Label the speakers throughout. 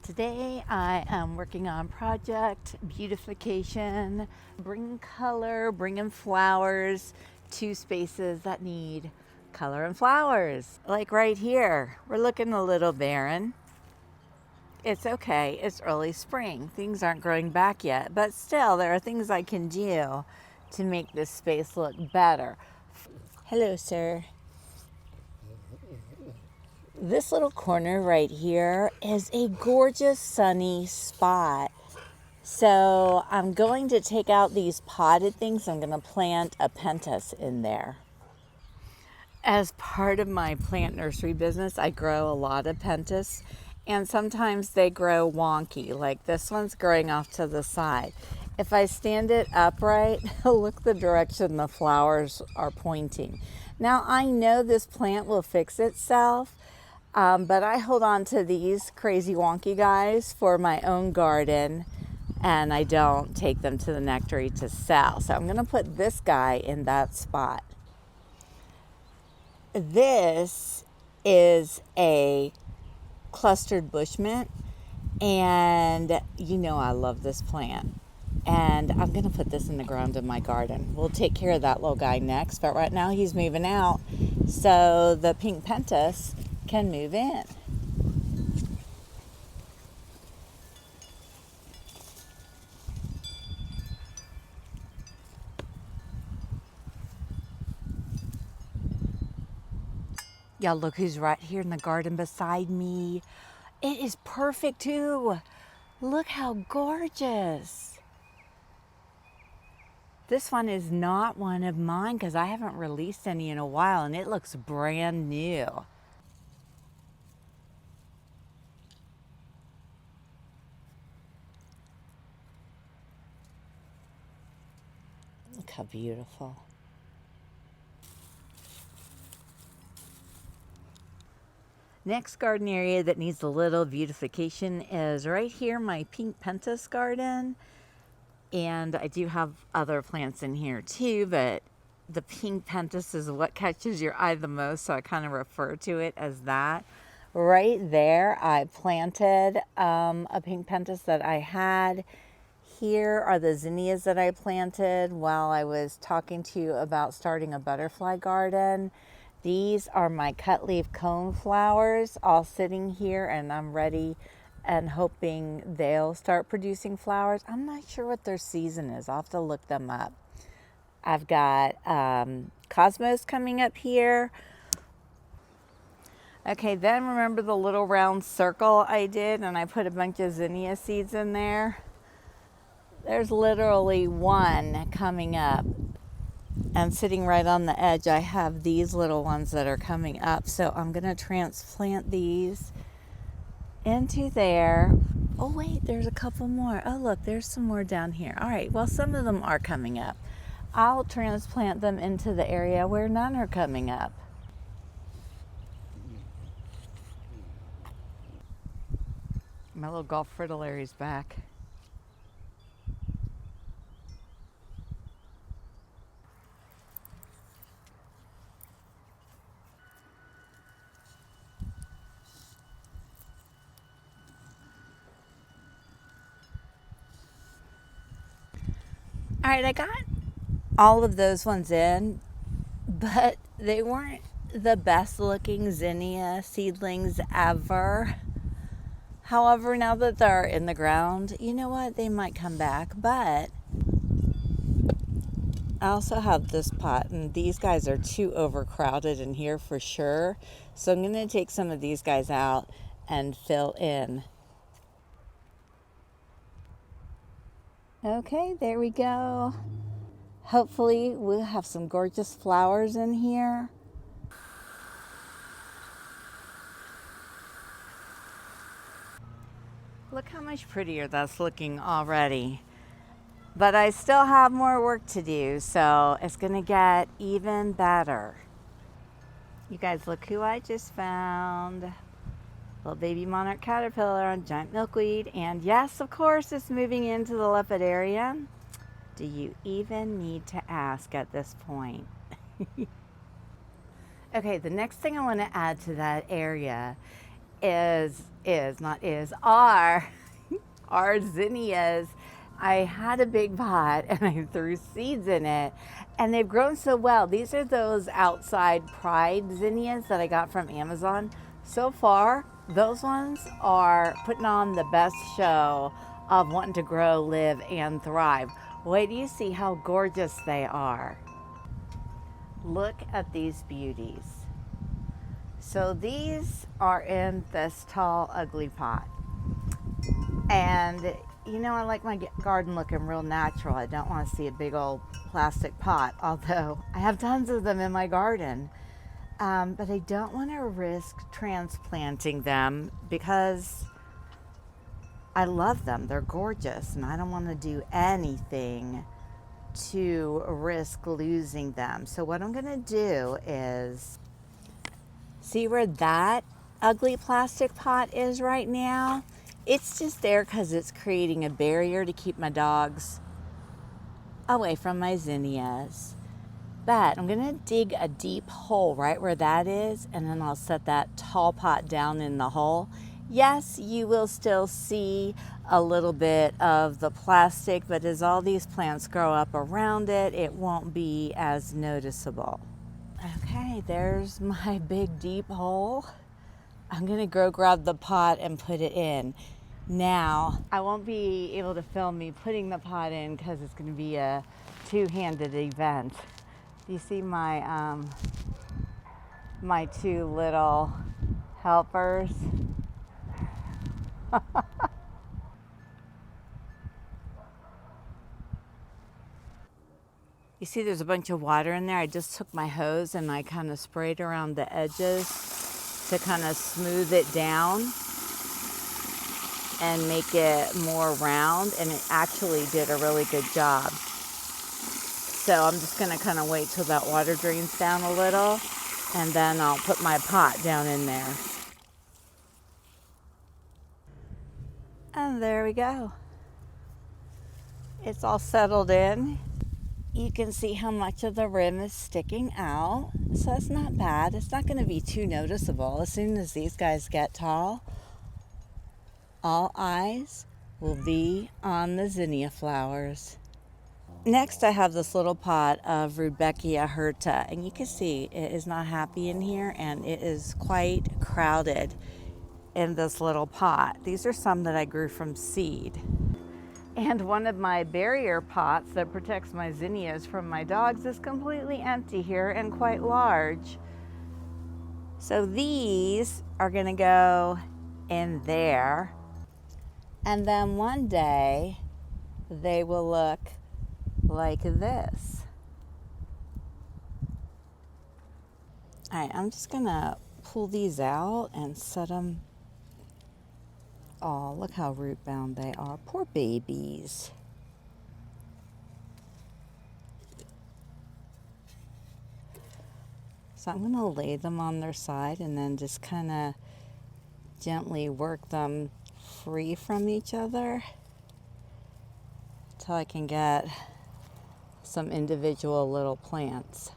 Speaker 1: Today I am working on project beautification, bringing color, bringing flowers to spaces that need color and flowers. Like right here, we're looking a little barren. It's okay, it's early spring. Things aren't growing back yet, but still there are things I can do to make this space look better. Hello, sir. This little corner right here is a gorgeous sunny spot. So I'm going to take out these potted things. I'm going to plant a pentas in there. As part of my plant nursery business, I grow a lot of pentas, and sometimes they grow wonky, like this one's growing off to the side. If I stand it upright, look the direction the flowers are pointing. Now I know this plant will fix itself, but I hold on to these crazy wonky guys for my own garden, and I don't take them to the nectary to sell. So I'm going to put this guy in that spot. This is a clustered bush mint, and you know I love this plant. And I'm going to put this in the ground in my garden. We'll take care of that little guy next, but right now he's moving out, so the pink pentas can move in. Yeah, look who's right here in the garden beside me. It is perfect too. Look how gorgeous. This one is not one of mine because I haven't released any in a while, and it looks brand new. Look how beautiful. Next garden area that needs a little beautification is right here, my pink pentas garden. And I do have other plants in here too, but the pink pentas is what catches your eye the most, so I kind of refer to it as that. Right there, I planted a pink pentas that I had. Here are the zinnias that I planted while I was talking to you about starting a butterfly garden. These are my cut leaf cone flowers all sitting here, and I'm ready and hoping they'll start producing flowers. I'm not sure what their season is. I'll have to look them up. I've got cosmos coming up here. Okay, then remember the little round circle I did, and I put a bunch of zinnia seeds in there? There's literally one coming up. And sitting right on the edge, I have these little ones that are coming up. So I'm going to transplant these into there. Oh, wait, there's a couple more. Oh, look, there's some more down here. All right, well, some of them are coming up. I'll transplant them into the area where none are coming up. My little golf fritillary's back. All right, I got all of those ones in, but they weren't the best looking zinnia seedlings ever. However, now that they're in the ground, you know what? They might come back, but I also have this pot, and these guys are too overcrowded in here for sure. So I'm going to take some of these guys out and fill in. Okay, there we go. Hopefully we'll have some gorgeous flowers in here. Look how much prettier that's looking already. But I still have more work to do, so it's gonna get even better. You guys, look who I just found. Little baby monarch caterpillar on giant milkweed. And yes, of course, it's moving into the lepidarium. Do you even need to ask at this point? Okay, the next thing I want to add to that area are our zinnias. I had a big pot and I threw seeds in it and they've grown so well. These are those outside pride zinnias that I got from Amazon. So far, those ones are putting on the best show of wanting to grow, live, and thrive. Wait till you see how gorgeous they are. Look at these beauties. So these are in this tall, ugly pot. And you know, I like my garden looking real natural. I don't want to see a big old plastic pot, although I have tons of them in my garden. But I don't want to risk transplanting them because I love them. They're gorgeous, and I don't want to do anything to risk losing them. So what I'm going to do is, see where that ugly plastic pot is right now? It's just there because it's creating a barrier to keep my dogs away from my zinnias. But I'm gonna dig a deep hole right where that is, and then I'll set that tall pot down in the hole. Yes, you will still see a little bit of the plastic, but as all these plants grow up around it, it won't be as noticeable. Okay, there's my big deep hole. I'm gonna go grab the pot and put it in. Now, I won't be able to film me putting the pot in because it's gonna be a two-handed event. Do you see my, my two little helpers? You see there's a bunch of water in there. I just took my hose and I kind of sprayed around the edges to kind of smooth it down and make it more round, and it actually did a really good job. So I'm just gonna kind of wait till that water drains down a little, and then I'll put my pot down in there. And there we go. It's all settled in. You can see how much of the rim is sticking out, so that's not bad. It's not gonna be too noticeable. As soon as these guys get tall, all eyes will be on the zinnia flowers. Next, I have this little pot of Rudbeckia hirta, and you can see it is not happy in here, and it is quite crowded in this little pot. These are some that I grew from seed. And one of my barrier pots that protects my zinnias from my dogs is completely empty here and quite large. So these are gonna go in there, and then one day they will look like this. All right, I'm just gonna pull these out and set them. Oh, look how root bound they are. Poor babies. So I'm gonna lay them on their side and then just kind of gently work them free from each other until I can get some individual little plants.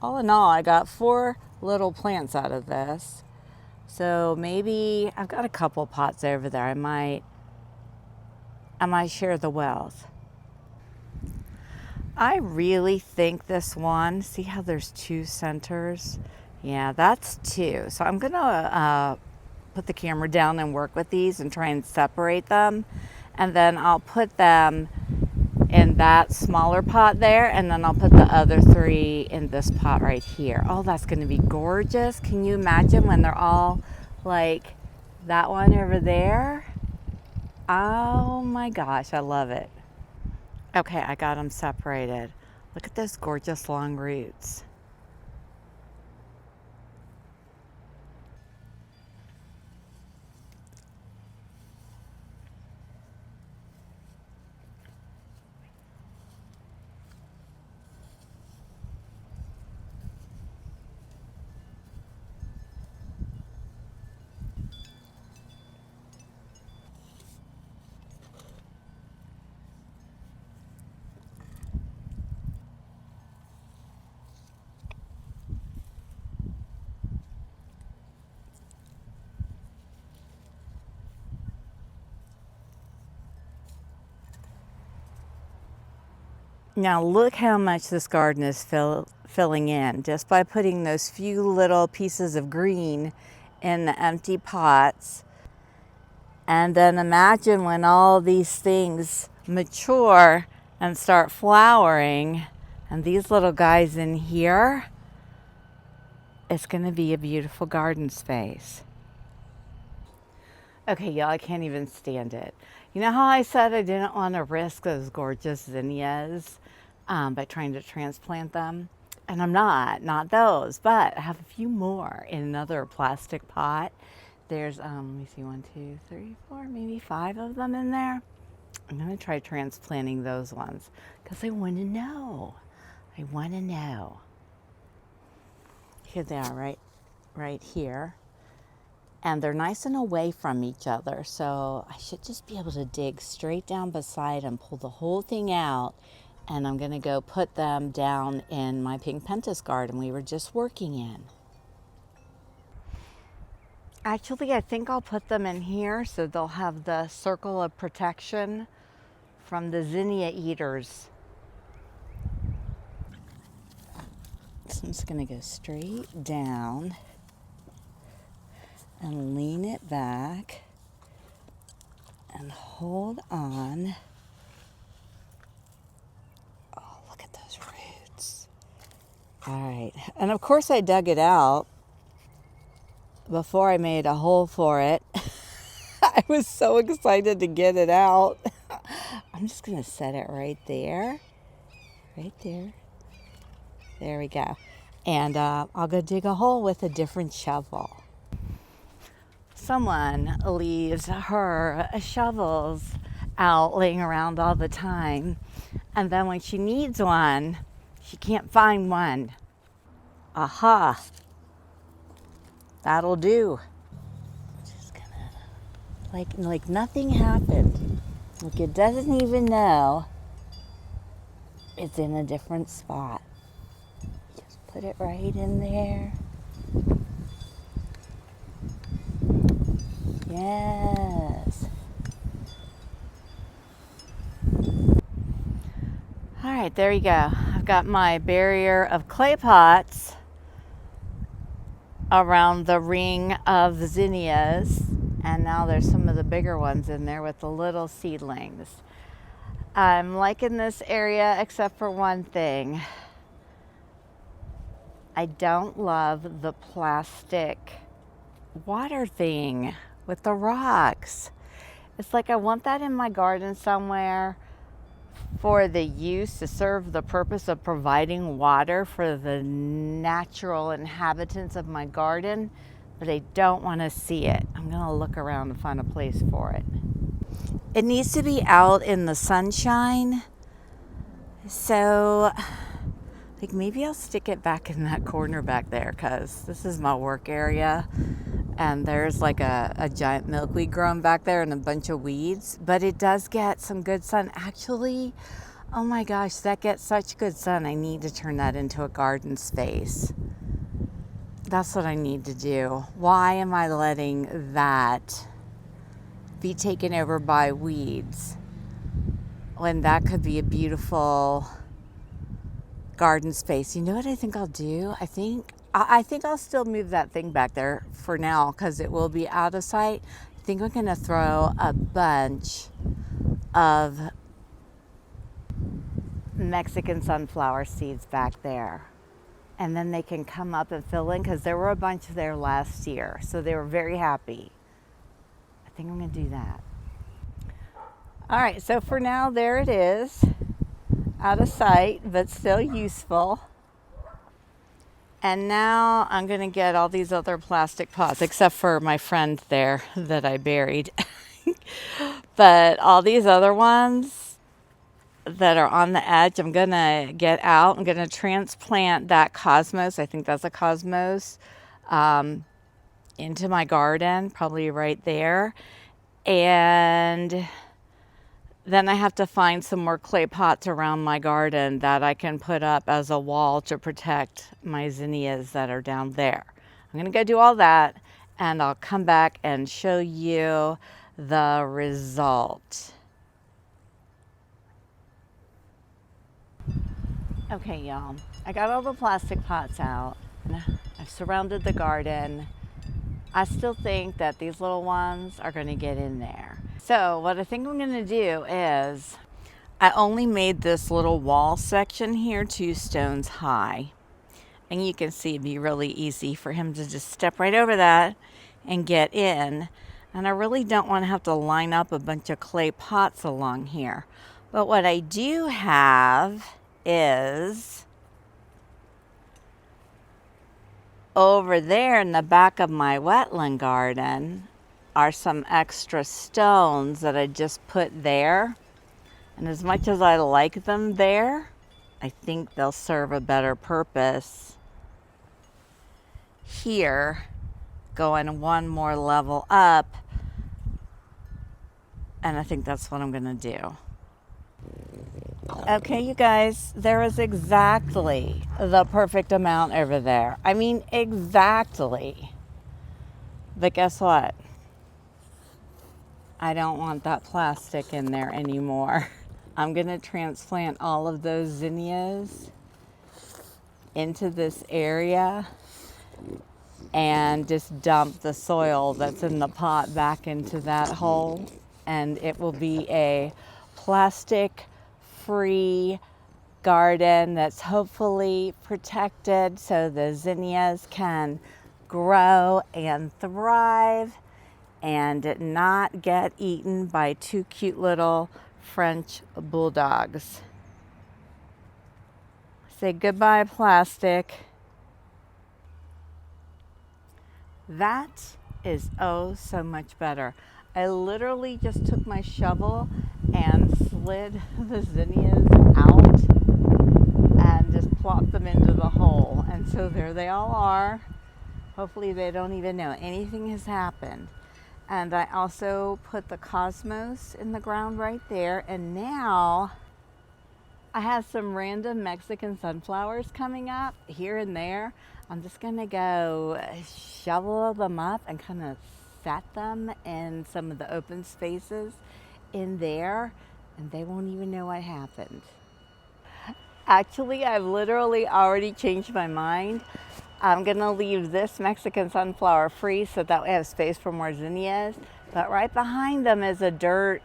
Speaker 1: All in all, I got 4 little plants out of this. So maybe I've got a couple pots over there. I might share the wealth. I really think this one, see how there's 2 centers? Yeah, that's 2. So I'm gonna put the camera down and work with these and try and separate them. And then I'll put them in that smaller pot there, and then I'll put the other 3 in this pot right here. Oh, that's gonna be gorgeous. Can you imagine when they're all like that one over there? Oh my gosh, I love it. Okay, I got them separated. Look at those gorgeous long roots. Now look how much this garden is filling in just by putting those few little pieces of green in the empty pots. And then imagine when all these things mature and start flowering, and these little guys in here, it's going to be a beautiful garden space. Okay, y'all, I can't even stand it. You know how I said I didn't want to risk those gorgeous zinnias by trying to transplant them? And I'm not those, but I have a few more in another plastic pot. There's, let me see, 1, 2, 3, 4, maybe 5 of them in there. I'm going to try transplanting those ones because I want to know. I want to know. Here they are, right here. And they're nice and away from each other, so I should just be able to dig straight down beside them, pull the whole thing out, and I'm going to go put them down in my pink pentas garden we were just working in. Actually, I think I'll put them in here so they'll have the circle of protection from the zinnia eaters. So I'm just going to go straight down and lean it back and hold on. Oh, look at those roots. All right, and of course I dug it out before I made a hole for it. I was so excited to get it out. I'm just gonna set it right there. Right there. There we go. And I'll go dig a hole with a different shovel. Someone leaves her shovels out laying around all the time, and then when she needs one, she can't find one. Aha! That'll do. Just gonna, like nothing happened. Like it doesn't even know it's in a different spot. Just put it right in there. Yes. All right, there you go. I've got my barrier of clay pots around the ring of zinnias, and now there's some of the bigger ones in there with the little seedlings. I'm liking this area except for one thing. I don't love the plastic water thing with the rocks. It's like I want that in my garden somewhere for the use to serve the purpose of providing water for the natural inhabitants of my garden, but I don't want to see it. I'm going to look around and find a place for it. It needs to be out in the sunshine, so like maybe I'll stick it back in that corner back there, because this is my work area and there's like a giant milkweed growing back there and a bunch of weeds, but it does get some good sun. Actually, oh my gosh, that gets such good sun. I need to turn that into a garden space. That's what I need to do. Why am I letting that be taken over by weeds when that could be a beautiful garden space? You know what I think I'll do? I think I'll still move that thing back there for now because it will be out of sight. I think I'm going to throw a bunch of Mexican sunflower seeds back there. And then they can come up and fill in because there were a bunch there last year. So they were very happy. I think I'm going to do that. All right, so for now, there it is. Out of sight, but still useful. And now I'm going to get all these other plastic pots, except for my friend there that I buried. But all these other ones that are on the edge, I'm going to get out. I'm going to transplant that cosmos. I think that's a cosmos into my garden, probably right there. And then I have to find some more clay pots around my garden that I can put up as a wall to protect my zinnias that are down there. I'm gonna go do all that and I'll come back and show you the result. Okay, y'all, I got all the plastic pots out. I've surrounded the garden. I still think that these little ones are going to get in there. So what I think I'm going to do is, I only made this little wall section here 2 stones high. And you can see it'd be really easy for him to just step right over that and get in. And I really don't want to have to line up a bunch of clay pots along here. But what I do have is over there in the back of my wetland garden are some extra stones that I just put there. And as much as I like them there, I think they'll serve a better purpose here, going 1 more level up, and I think that's what I'm gonna do. Okay, you guys, there is exactly the perfect amount over there. I mean, exactly. But guess what? I don't want that plastic in there anymore. I'm gonna transplant all of those zinnias into this area and just dump the soil that's in the pot back into that hole, and it will be a plastic-free garden that's hopefully protected so the zinnias can grow and thrive and not get eaten by 2 cute little French bulldogs. Say goodbye, plastic. That is oh so much better. I literally just took my shovel and slid the zinnias out and just plopped them into the hole. And so there they all are. Hopefully they don't even know anything has happened. And I also put the cosmos in the ground right there. And now I have some random Mexican sunflowers coming up here and there. I'm just gonna go shovel them up and kind of set them in some of the open spaces in there, and they won't even know what happened. Actually, I've literally already changed my mind. I'm gonna leave this Mexican sunflower free so that we have space for more zinnias. But right behind them is a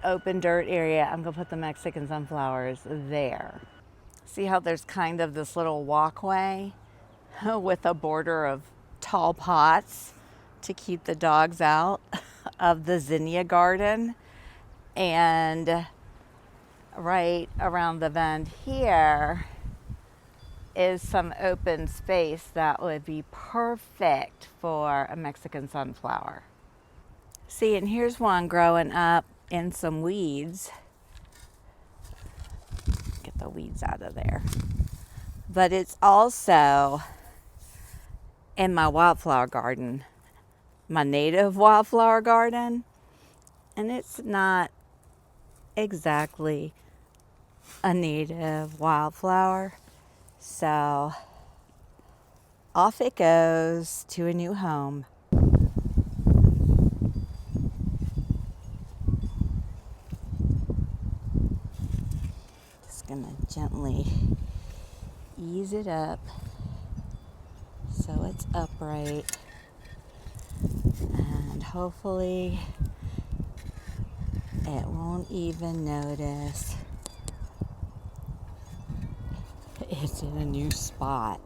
Speaker 1: open dirt area. I'm gonna put the Mexican sunflowers there. See how there's kind of this little walkway with a border of tall pots to keep the dogs out of the zinnia garden. And right around the bend here is some open space that would be perfect for a Mexican sunflower. See, and here's one growing up in some weeds. Get the weeds out of there. But it's also in my wildflower garden, my native wildflower garden, and it's not exactly a native wildflower. So off it goes to a new home. Just gonna gently ease it up so it's upright, and hopefully it won't even notice it's in a new spot.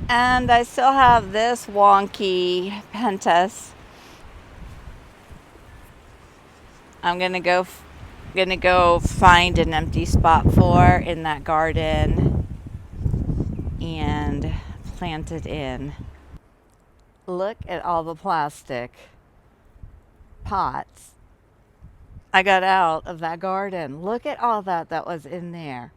Speaker 1: And I still have this wonky pentas. I'm gonna go find an empty spot for in that garden and plant it in. Look at all the plastic pots I got out of that garden. Look at all that was in there.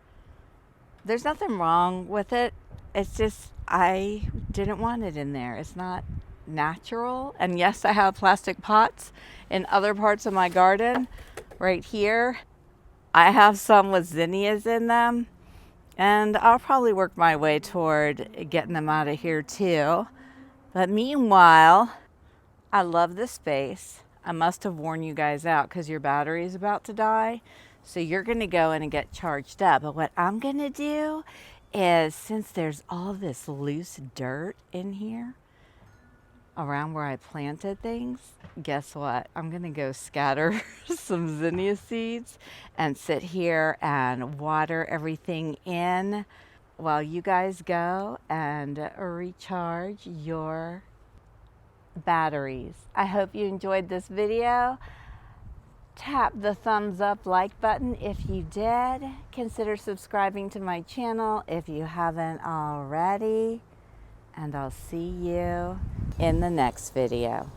Speaker 1: There's nothing wrong with it. It's just I didn't want it in there. It's not natural. And yes, I have plastic pots in other parts of my garden. Right here, I have some with zinnias in them. And I'll probably work my way toward getting them out of here too. But meanwhile, I love this space. I must have worn you guys out because your battery is about to die. So you're going to go in and get charged up. But what I'm going to do is, since there's all this loose dirt in here around where I planted things, guess what? I'm going to go scatter some zinnia seeds and sit here and water everything in while you guys go and recharge your batteries. I hope you enjoyed this video. Tap the thumbs up like button if you did. Consider subscribing to my channel if you haven't already. And I'll see you in the next video.